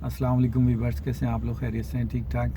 अस्सलाम वालेकुम वीवर्स, कैसे हैं आप लोग? खैरियत से हैं? ठीक ठाक।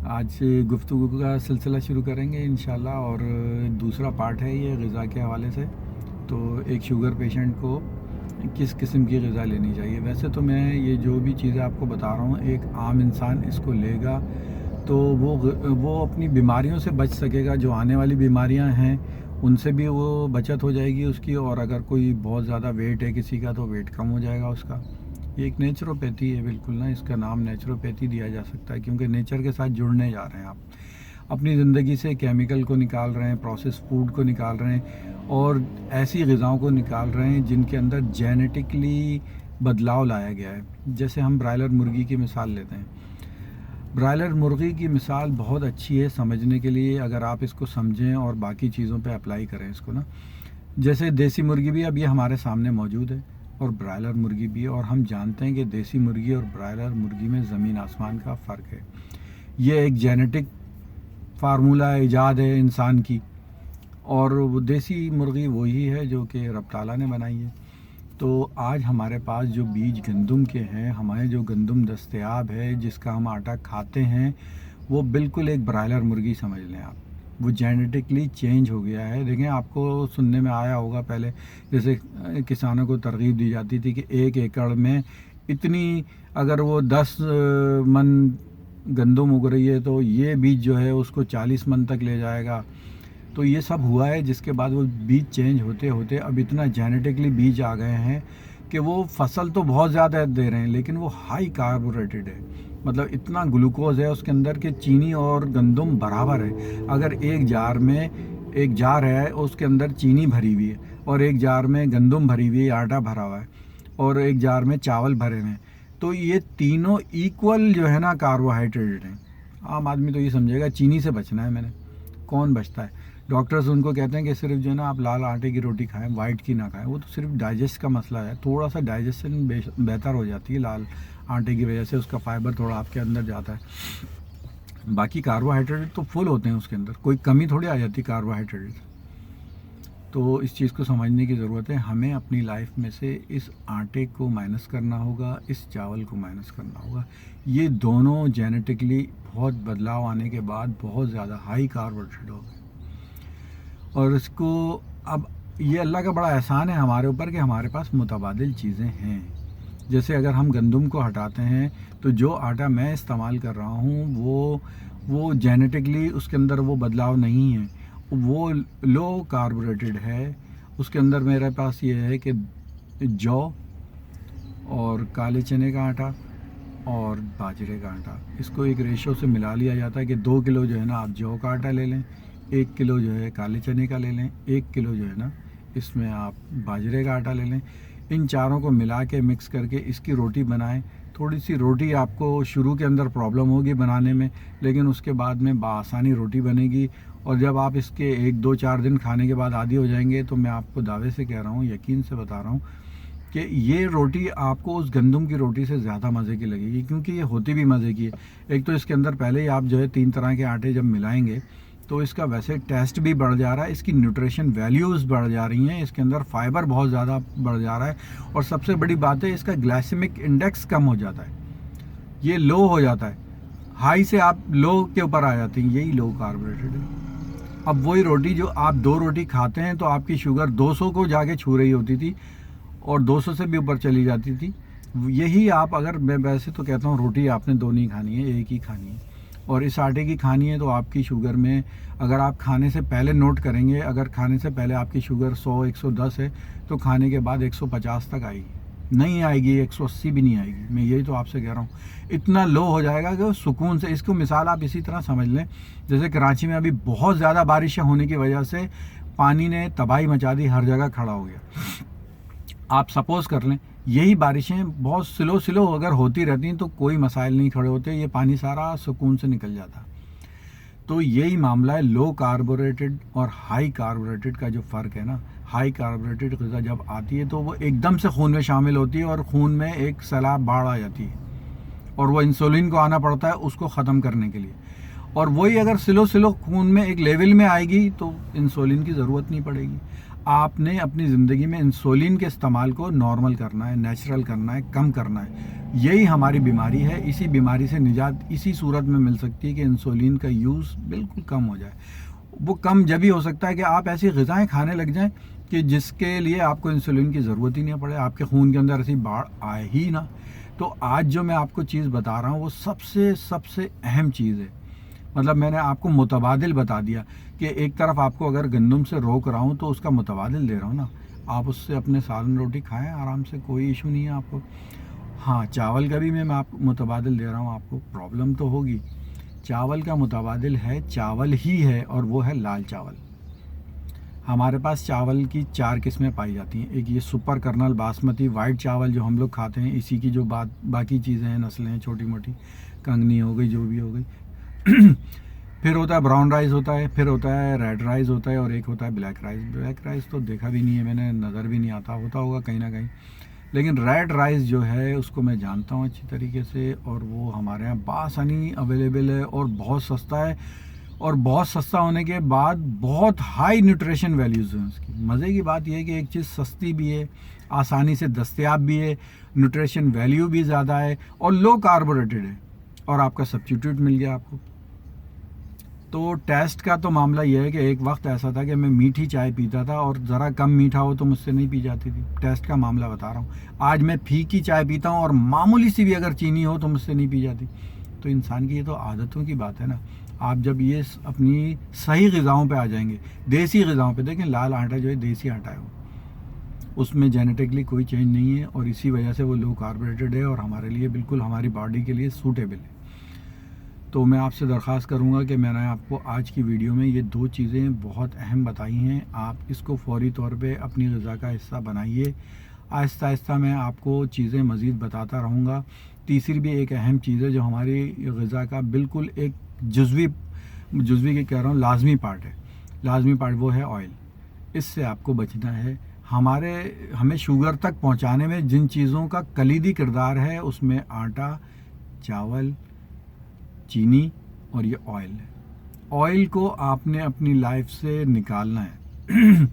आज गुफ्तगू का सिलसिला शुरू करेंगे इंशाल्लाह, और दूसरा पार्ट है ये ग़िज़ा के हवाले से। तो एक शुगर पेशेंट को किस किस्म की ग़िज़ा लेनी चाहिए। वैसे तो मैं ये जो भी चीज़ें आपको बता रहा हूँ, एक आम इंसान इसको लेगा तो वो अपनी बीमारियों से बच सकेगा। जो आने वाली बीमारियां हैं उनसे भी वो बचत हो जाएगी उसकी, और अगर कोई बहुत ज़्यादा वेट है किसी का तो वेट कम हो जाएगा उसका। ये एक नेचुरोपैथी है बिल्कुल ना, इसका नाम नेचुरोपैथी दिया जा सकता है, क्योंकि नेचर के साथ जुड़ने जा रहे हैं आप। अपनी ज़िंदगी से केमिकल को निकाल रहे हैं, प्रोसेस फूड को निकाल रहे हैं, और ऐसी ग़िज़ाओं को निकाल रहे हैं जिनके अंदर जेनेटिकली बदलाव लाया गया है। जैसे हम ब्रायलर मुर्गी की मिसाल लेते हैं। ब्रायलर मुर्गी की मिसाल बहुत अच्छी है समझने के लिए, अगर आप इसको समझें और बाकी चीज़ों पे अप्लाई करें इसको ना। जैसे देसी मुर्गी भी अब ये हमारे सामने मौजूद है, और ब्रायलर मुर्गी भी है, और हम जानते हैं कि देसी मुर्गी और ब्रायलर मुर्गी में ज़मीन आसमान का फ़र्क है। ये एक जेनेटिक फार्मूला ईजाद है इंसान की, और वो देसी मुर्गी वही है जो कि रब ताला ने बनाई है। तो आज हमारे पास जो बीज गंदम के हैं, हमारे जो गंदम दस्तयाब है, जिसका हम आटा खाते हैं, वो बिल्कुल एक ब्रायलर मुर्गी समझ लें आप। वो जेनेटिकली चेंज हो गया है। देखें, आपको सुनने में आया होगा पहले, जैसे किसानों को तरगीब दी जाती थी कि 1 एकड़ में इतनी, अगर वो 10 मन गंदम उग रही है तो ये बीज जो है उसको 40 मन तक ले जाएगा। तो ये सब हुआ है, जिसके बाद वो बीज चेंज होते होते अब इतना जेनेटिकली बीज आ गए हैं कि वो फसल तो बहुत ज़्यादा दे रहे हैं, लेकिन वो हाई कार्बोरेटेड है। मतलब इतना ग्लूकोज है उसके अंदर कि चीनी और गंदम बराबर है। अगर एक जार है उसके अंदर चीनी भरी हुई है, और एक जार में गंदम भरी हुई है, आटा भरा हुआ है, और एक जार में चावल भरे हुए हैं, तो ये तीनों इक्वल जो है ना कार्बोहाइड्रेट हैं। आम आदमी तो ये समझेगा चीनी से बचना है मैंने, कौन बचता है। डॉक्टर्स उनको कहते हैं कि सिर्फ जो है ना आप लाल आटे की रोटी खाएं, वाइट की ना खाएं। वो तो सिर्फ डाइजेस्ट का मसला है, थोड़ा सा डाइजेशन बेहतर हो जाती है लाल आटे की वजह से, उसका फाइबर थोड़ा आपके अंदर जाता है। बाकी कार्बोहाइड्रेट तो फुल होते हैं उसके अंदर, कोई कमी थोड़ी आ जाती कार्बोहाइड्रेट। तो इस चीज़ को समझने की ज़रूरत है। हमें अपनी लाइफ में से इस आटे को माइनस करना होगा, इस चावल को माइनस करना होगा। ये दोनों जेनेटिकली बहुत बदलाव आने के बाद बहुत ज़्यादा हाई कार्बोहाइड्रेट हो गए, और इसको अब ये अल्लाह का बड़ा एहसान है हमारे ऊपर कि हमारे पास मुतबादिल चीज़ें हैं। जैसे अगर हम गंदम को हटाते हैं तो जो आटा मैं इस्तेमाल कर रहा हूँ वो जेनेटिकली उसके अंदर वो बदलाव नहीं है, वो लो कार्बोरेटेड है। उसके अंदर मेरे पास ये है कि जौ और काले चने का आटा और बाजरे का आटा, इसको एक रेशो से मिला लिया जाता है कि 2 किलो जो है ना आप जौ का आटा ले लें, 1 किलो जो है काले चने का ले लें, 1 किलो जो है ना इसमें आप बाजरे का आटा ले लें। इन चारों को मिला के मिक्स करके इसकी रोटी बनाएं। थोड़ी सी रोटी आपको शुरू के अंदर प्रॉब्लम होगी बनाने में, लेकिन उसके बाद में बआसानी रोटी बनेगी। और जब आप इसके 1 2 4 दिन खाने के बाद आदी हो जाएंगे, तो मैं आपको दावे से कह रहा हूँ, यकीन से बता रहा हूँ कि ये रोटी आपको उस गंदम की रोटी से ज़्यादा मज़े की लगेगी, क्योंकि ये होती भी मज़े की है। एक तो इसके अंदर पहले ही आप जो है 3 तरह के आटे जब मिलाएंगे तो इसका वैसे टेस्ट भी बढ़ जा रहा है, इसकी न्यूट्रिशन वैल्यूज़ बढ़ जा रही हैं, इसके अंदर फाइबर बहुत ज़्यादा बढ़ जा रहा है, और सबसे बड़ी बात है इसका ग्लाइसेमिक इंडेक्स कम हो जाता है, ये लो हो जाता है। हाई से आप लो के ऊपर आ जाते हैं, यही लो कार्बोरेटेड है। अब वही रोटी जो आप 2 रोटी खाते हैं तो आपकी शुगर 200 को जाके छू रही होती थी, और 200 से भी ऊपर चली जाती थी। यही आप, अगर मैं वैसे तो कहता हूँ रोटी आपने 2 नहीं खानी है, एक ही खानी है, और इस आटे की खानी है। तो आपकी शुगर में, अगर आप खाने से पहले नोट करेंगे, अगर खाने से पहले आपकी शुगर 100 110 है, तो खाने के बाद 150 तक आएगी, नहीं आएगी 180 भी नहीं आएगी। मैं यही तो आपसे कह रहा हूँ, इतना लो हो जाएगा कि सुकून से। इसको मिसाल आप इसी तरह समझ लें, जैसे कराची में अभी बहुत ज़्यादा बारिशें होने की वजह से पानी ने तबाही मचा दी, हर जगह खड़ा हो गया। आप सपोज़ कर लें यही बारिशें बहुत स्लो अगर होती रहती तो कोई मसाइल नहीं खड़े होते, ये पानी सारा सुकून से निकल जाता। तो यही मामला है लो कार्बोरेटेड और हाई कार्बोरेटेड का जो फ़र्क है ना। हाई कार्बोरेटेड ग़िज़ा जब आती है तो वो एकदम से खून में शामिल होती है, और खून में एक सैलाब बाढ़ आ जाती है, और वो इंसुलिन को आना पड़ता है उसको ख़त्म करने के लिए। और वही अगर स्लो खून में एक लेवल में आएगी तो इंसुलिन की ज़रूरत नहीं पड़ेगी। आपने अपनी ज़िंदगी में इंसुलिन के इस्तेमाल को नॉर्मल करना है, नेचुरल करना है, कम करना है। यही हमारी बीमारी है। इसी बीमारी से निजात इसी सूरत में मिल सकती है कि इंसुलिन का यूज़ बिल्कुल कम हो जाए। वो कम जब ही हो सकता है कि आप ऐसी ग़िज़ाएँ खाने लग जाएं कि जिसके लिए आपको इंसुलिन की ज़रूरत ही नहीं पड़े, आपके खून के अंदर ऐसी बाढ़ आए ही ना। तो आज जो मैं आपको चीज़ बता रहा हूँ वो सबसे सबसे अहम चीज़ है। मतलब मैंने आपको मुतबादिल बता दिया कि एक तरफ आपको अगर गंदम से रोक रहा हूँ तो उसका मुतबादिल दे रहा हूँ ना। आप उससे अपने सालन रोटी खाएं आराम से, कोई इशू नहीं है आपको। हाँ, चावल का भी मैं आपको मुतबादिल दे रहा हूँ, आपको प्रॉब्लम तो होगी। चावल का मुतबादिल है, चावल ही है, और वो है लाल चावल। हमारे पास चावल की 4 किस्में पाई जाती हैं। एक ये सुपर कर्नल बासमती वाइट चावल जो हम लोग खाते हैं, इसी की जो बाकी चीज़ें हैं, नस्लें हैं छोटी मोटी, कंगनी हो गई, जो भी हो गई। फिर होता है ब्राउन राइस होता है, फिर होता है रेड राइस होता है, और एक होता है ब्लैक राइस। ब्लैक राइस तो देखा भी नहीं है मैंने, नज़र भी नहीं आता, होता होगा कहीं ना कहीं। लेकिन रेड राइस जो है उसको मैं जानता हूँ अच्छी तरीके से, और वो हमारे यहाँ बासानी अवेलेबल है और बहुत सस्ता है। और बहुत सस्ता होने के बाद बहुत हाई न्यूट्रिशन वैल्यूज़ हैं उसकी। मज़े की बात यह है कि एक चीज़ सस्ती भी है, आसानी से दस्तयाब भी है, न्यूट्रिशन वैल्यू भी ज़्यादा है, और लो कार्बोरेटेड है, और आपका सब्स्टिट्यूट मिल गया आपको। तो टेस्ट का तो मामला यह है कि एक वक्त ऐसा था कि मैं मीठी चाय पीता था, और ज़रा कम मीठा हो तो मुझसे नहीं पी जाती थी। टेस्ट का मामला बता रहा हूँ। आज मैं फीकी चाय पीता हूँ और मामूली सी भी अगर चीनी हो तो मुझसे नहीं पी जाती। तो इंसान की ये तो आदतों की बात है ना। आप जब ये अपनी सही ग़िज़ाओं पे आ जाएंगे, देसी ग़िज़ाओं पे, देखें लाल आटा जो है देसी आटा है, उसमें जेनेटिकली कोई चेंज नहीं है, और इसी वजह से वो लो कार्बोरेटेड है और हमारे लिए बिल्कुल, हमारी बॉडी के लिए सूटेबल है। तो मैं आपसे दरख्वास्त करूंगा कि मैंने आपको आज की वीडियो में ये 2 चीज़ें बहुत अहम बताई हैं। आप इसको फ़ौरी तौर पे अपनी ग़िज़ा का हिस्सा बनाइए। आहिस्ता आहिस्ता मैं आपको चीज़ें मज़ीद बताता रहूँगा। तीसरी भी एक अहम चीज़ है जो हमारी ग़िज़ा का बिल्कुल एक जुज़वी की कह रहा हूँ, लाजमी पार्ट है। लाजमी पार्ट वो है ऑयल। इससे आपको बचना है। हमें शुगर तक पहुँचाने में जिन चीज़ों का कलीदी किरदार है उसमें आटा, चावल, चीनी और ये ऑयल है। ऑयल को आपने अपनी लाइफ से निकालना है।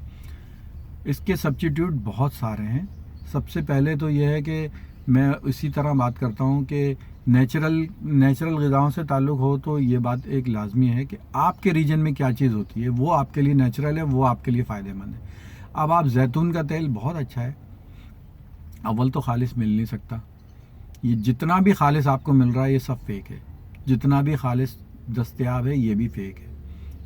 इसके सब्स्टिट्यूट बहुत सारे हैं। सबसे पहले तो ये है कि मैं इसी तरह बात करता हूँ कि नेचुरल ग़िज़ाओं से ताल्लुक़ हो तो ये बात एक लाजमी है कि आपके रीजन में क्या चीज़ होती है वो आपके लिए नेचुरल है, वो आपके लिए फ़ायदेमंद है। अब आप जैतून का तेल बहुत अच्छा है, अव्वल तो खालिस मिल नहीं सकता। ये जितना भी खालिस आपको मिल रहा है ये सब फेक है। जितना भी खालिस दस्तयाब है ये भी फेक है,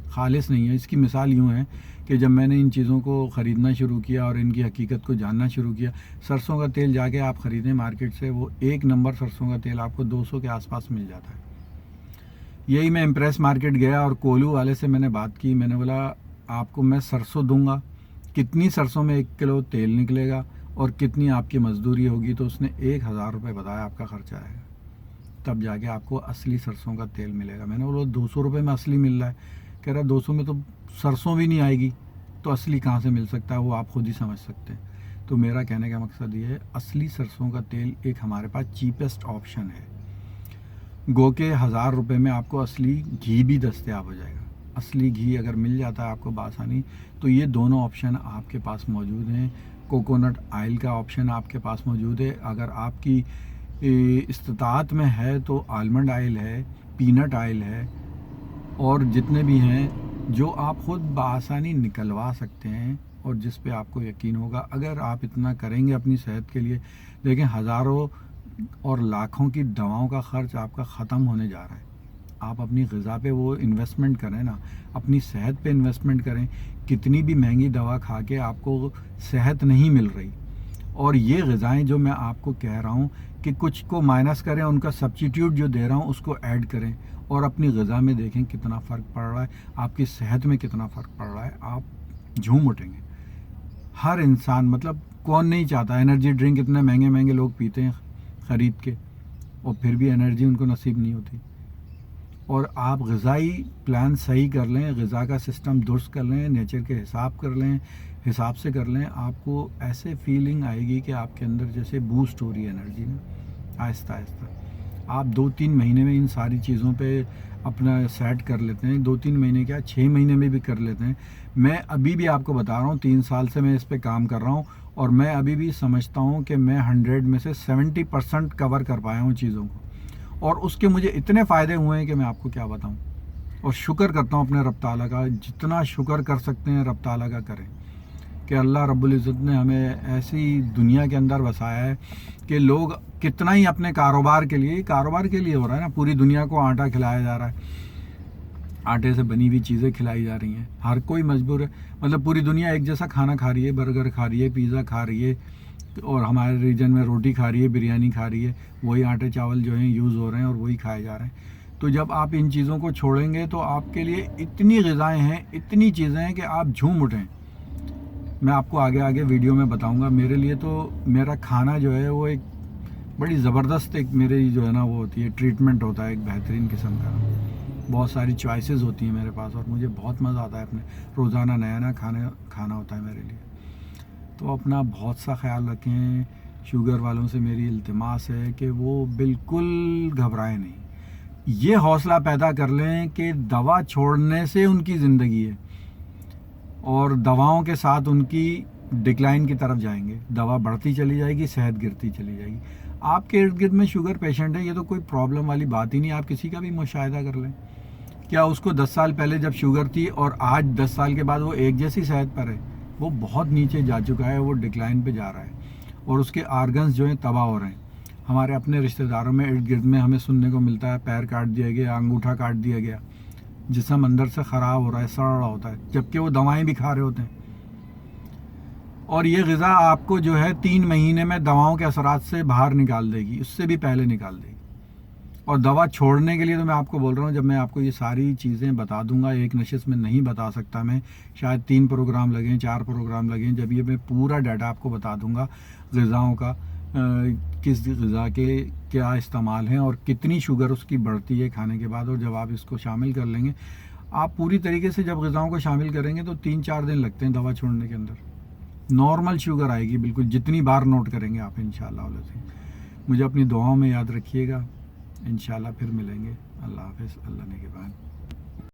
खालिस नहीं है। इसकी मिसाल यूँ है कि जब मैंने इन चीज़ों को ख़रीदना शुरू किया और इनकी हकीकत को जानना शुरू किया, सरसों का तेल जाके आप ख़रीदें मार्केट से, वो 1 नंबर सरसों का तेल आपको 200 के आसपास मिल जाता है। यही मैं इम्प्रेस मार्केट गया और कोलू वाले से मैंने बात की। मैंने बोला आपको मैं सरसों दूंगा, कितनी सरसों में 1 किलो तेल निकलेगा और कितनी आपकी मजदूरी होगी? तो उसने 1000 रुपये बताया आपका खर्चा आएगा, तब जाके आपको असली सरसों का तेल मिलेगा। मैंने बोला 200 रुपये में असली मिल रहा है। कह रहा 200 में तो सरसों भी नहीं आएगी, तो असली कहाँ से मिल सकता है? वो आप खुद ही समझ सकते हैं। तो मेरा कहने का मकसद ये है, असली सरसों का तेल एक हमारे पास चीपेस्ट ऑप्शन है। गो के 1000 रुपये में आपको असली घी भी दस्तयाब हो जाएगा। असली घी अगर मिल जाता है आपको बासानी, तो ये दोनों ऑप्शन आपके पास मौजूद हैं। कोकोनट ऑयल का ऑप्शन आपके पास मौजूद है। अगर आपकी इस्तात में है तो आलमंड ऑयल है, पीनट ऑयल है, और जितने भी हैं जो आप ख़ुद बासानी निकलवा सकते हैं और जिस पे आपको यकीन होगा। अगर आप इतना करेंगे अपनी सेहत के लिए, देखें हज़ारों और लाखों की दवाओं का ख़र्च आपका ख़त्म होने जा रहा है। आप अपनी ग़िज़ा पे वो इन्वेस्टमेंट करें ना, अपनी सेहत पे इन्वेस्टमेंट करें। कितनी भी महंगी दवा खा के आपको सेहत नहीं मिल रही, और ये ग़िज़ाएँ जो मैं आपको कह रहा हूँ कि कुछ को माइनस करें, उनका सब्स्टिट्यूट जो दे रहा हूँ उसको ऐड करें, और अपनी ग़िज़ा में देखें कितना फ़र्क पड़ रहा है, आपकी सेहत में कितना फ़र्क पड़ रहा है। आप झूम उठेंगे। हर इंसान, मतलब कौन नहीं चाहता? एनर्जी ड्रिंक इतने महंगे महंगे लोग पीते हैं ख़रीद के, और फिर भी एनर्जी उनको नसीब नहीं होती। और आप ग़िज़ाई प्लान सही कर लें, ग़िज़ा का सिस्टम दुरुस्त कर लें, नेचर के हिसाब से कर लें, आपको ऐसे फीलिंग आएगी कि आपके अंदर जैसे बूस्ट हो रही है एनर्जी ना, आहिस्ता आहिस्ता। आप 2-3 महीने में इन सारी चीज़ों पे अपना सेट कर लेते हैं, 2-3 महीने क्या 6 महीने में भी कर लेते हैं। मैं अभी भी आपको बता रहा हूँ, 3 साल से मैं इस पे काम कर रहा हूँ और मैं अभी भी समझता हूँ कि मैं 100 में से 70% कवर कर पाया हूँ चीज़ों को, और उसके मुझे इतने फ़ायदे हुए हैं कि मैं आपको क्या बताऊँ। और शुक्र करता हूँ अपने रब ताला का, जितना शुक्र कर सकते हैं रब ताला का करें कि अल्लाह रब्बुल इज़्ज़त ने हमें ऐसी दुनिया के अंदर बसाया है कि लोग कितना ही अपने कारोबार के लिए हो रहा है ना, पूरी दुनिया को आटा खिलाया जा रहा है, आटे से बनी हुई चीज़ें खिलाई जा रही हैं, हर कोई मजबूर है। मतलब पूरी दुनिया एक जैसा खाना खा रही है, बर्गर खा रही है, पिज़्ज़ा खा रही है, और हमारे रीजन में रोटी खा रही है, बिरयानी खा रही है, वही आटे चावल जो हैं यूज़ हो रहे हैं और वही खाए जा रहे हैं। तो जब आप इन चीज़ों को छोड़ेंगे तो आपके लिए इतनी ग़िज़ाएँ हैं, इतनी चीज़ें हैं कि आप झूम उठें। मैं आपको आगे आगे वीडियो में बताऊंगा। मेरे लिए तो मेरा खाना जो है वो एक बड़ी ज़बरदस्त एक मेरी जो है ना वो होती है, ट्रीटमेंट होता है एक बेहतरीन किस्म का। बहुत सारी चॉइसेस होती हैं मेरे पास और मुझे बहुत मज़ा आता है, अपने रोज़ाना नया नया खाना होता है मेरे लिए। तो अपना बहुत सा ख्याल रखें। शुगर वालों से मेरी इल्तिमास है कि वो बिल्कुल घबराएं नहीं, ये हौसला पैदा कर लें कि दवा छोड़ने से उनकी ज़िंदगी है और दवाओं के साथ उनकी डिक्लाइन की तरफ जाएंगे, दवा बढ़ती चली जाएगी, सेहत गिरती चली जाएगी। आपके इर्द गिर्द में शुगर पेशेंट है, ये तो कोई प्रॉब्लम वाली बात ही नहीं। आप किसी का भी मुशाहिदा कर लें, क्या उसको 10 साल पहले जब शुगर थी और आज 10 साल के बाद वो एक जैसी सेहत पर है? वो बहुत नीचे जा चुका है, वो डिक्लाइन पे जा रहा है और उसके आर्गन्स जो हैं तबाह हो रहे हैं। हमारे अपने रिश्तेदारों में इर्द गिर्द में हमें सुनने को मिलता है पैर काट दिया गया, अंगूठा काट दिया गया, जिस्म अंदर से ख़राब हो रहा है, सड़ रहा होता है, जबकि वो दवाएं भी खा रहे होते हैं। और ये ग़िज़ा आपको जो है 3 महीने में दवाओं के असरात से बाहर निकाल देगी, उससे भी पहले निकाल देगी। और दवा छोड़ने के लिए तो मैं आपको बोल रहा हूँ, जब मैं आपको ये सारी चीज़ें बता दूंगा, एक नशिस्त में नहीं बता सकता मैं, शायद 3 प्रोग्राम लगें, 4 प्रोग्राम लगें, जब ये मैं पूरा डाटा आपको बता दूंगा ग़िज़ाओं का, किस ग़िज़ा के क्या इस्तेमाल हैं और कितनी शुगर उसकी बढ़ती है खाने के बाद। और जब आप इसको शामिल कर लेंगे, आप पूरी तरीके से जब ग़िज़ाओं को शामिल करेंगे तो 3-4 दिन लगते हैं दवा छोड़ने के अंदर, नॉर्मल शुगर आएगी बिल्कुल, जितनी बार नोट करेंगे आप इंशाअल्लाह। मुझे अपनी दुआओं में याद रखिएगा, इंशाअल्लाह फिर मिलेंगे। अल्लाह हाफ़िज़, अल्लाह ने के बाद।